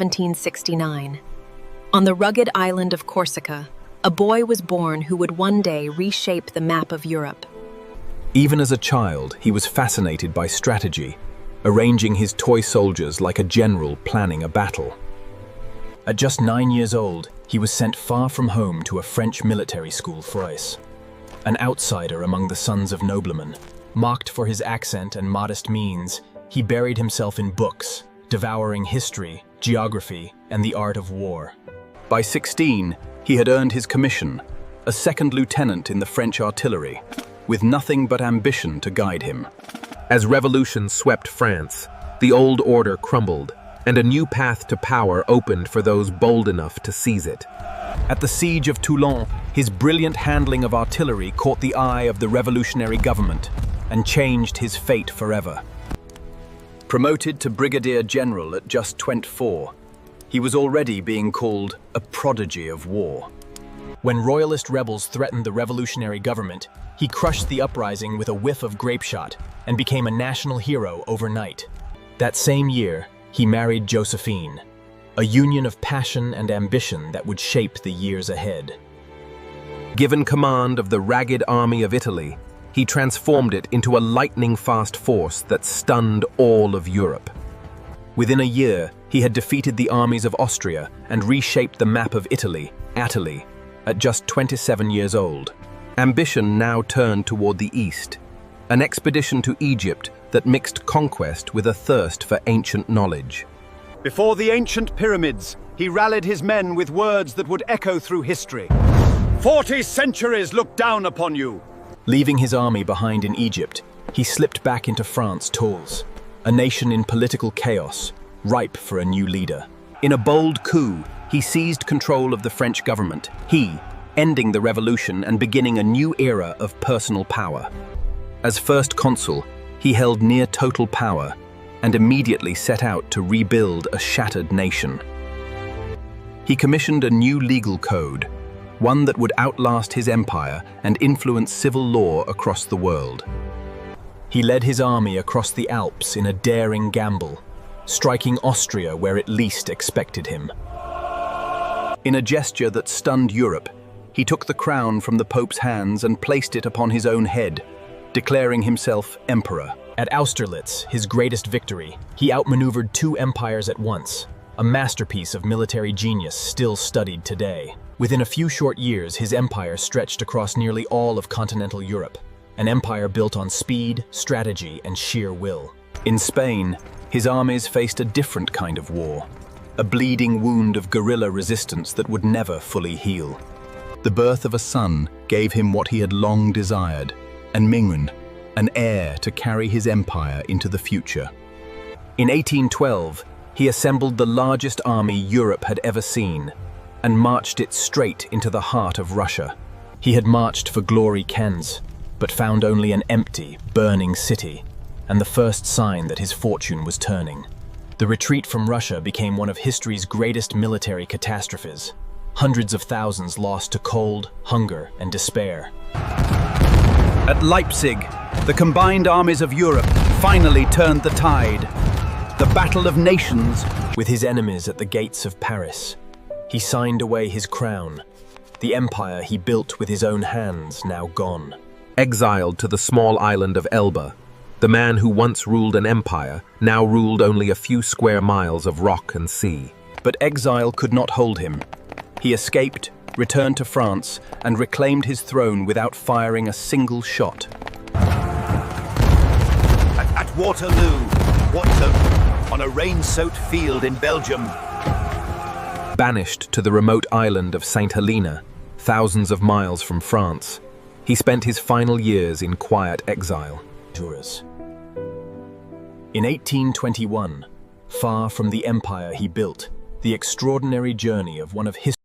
1769. On the rugged island of Corsica, a boy was born who would one day reshape the map of Europe. Even as a child, he was fascinated by strategy, arranging his toy soldiers like a general planning a battle. At just 9 years old, he was sent far from home to a French military school Froisse. An outsider among the sons of noblemen, mocked for his accent and modest means, he buried himself in books, devouring history, geography, and the art of war. By 16, he had earned his commission, a second lieutenant in the French artillery, with nothing but ambition to guide him. As revolution swept France, the old order crumbled, and a new path to power opened for those bold enough to seize it. At the siege of Toulon, his brilliant handling of artillery caught the eye of the revolutionary government and changed his fate forever. Promoted to brigadier general at just 24, he was already being called a prodigy of war. When royalist rebels threatened the revolutionary government, he crushed the uprising with a whiff of grapeshot and became a national hero overnight. That same year, he married Josephine, a union of passion and ambition that would shape the years ahead. Given command of the ragged army of Italy, he transformed it into a lightning-fast force that stunned all of Europe. Within a year, he had defeated the armies of Austria and reshaped the map of Italy, at just 27 years old. Ambition now turned toward the east, an expedition to Egypt that mixed conquest with a thirst for ancient knowledge. Before the ancient pyramids, he rallied his men with words that would echo through history. 40 centuries look down upon you. Leaving his army behind in Egypt, he slipped back into France Tours, a nation in political chaos, ripe for a new leader. In a bold coup, he seized control of the French government, ending the revolution and beginning a new era of personal power. As first consul, he held near total power and immediately set out to rebuild a shattered nation. He commissioned a new legal code, one that would outlast his empire and influence civil law across the world. He led his army across the Alps in a daring gamble, striking Austria where it least expected him. In a gesture that stunned Europe, he took the crown from the Pope's hands and placed it upon his own head, declaring himself emperor. At Austerlitz, his greatest victory, he outmaneuvered 2 empires at once, a masterpiece of military genius still studied today. Within a few short years, his empire stretched across nearly all of continental Europe, an empire built on speed, strategy, and sheer will. In Spain, his armies faced a different kind of war, a bleeding wound of guerrilla resistance that would never fully heal. The birth of a son gave him what he had long desired, and Mingun, an heir to carry his empire into the future. In 1812, he assembled the largest army Europe had ever seen and marched it straight into the heart of Russia. He had marched for glory kens, but found only an empty, burning city, and the first sign that his fortune was turning. The retreat from Russia became one of history's greatest military catastrophes. Hundreds of thousands lost to cold, hunger, and despair. At Leipzig, the combined armies of Europe finally turned the tide. The Battle of Nations, with his enemies at the gates of Paris. He signed away his crown, the empire he built with his own hands now gone. Exiled to the small island of Elba, the man who once ruled an empire now ruled only a few square miles of rock and sea. But exile could not hold him. He escaped, returned to France, and reclaimed his throne without firing a single shot. At Waterloo, on a rain-soaked field in Belgium. Banished to the remote island of St. Helena, thousands of miles from France, he spent his final years in quiet exile. In 1821, far from the empire he built, the extraordinary journey of one of history's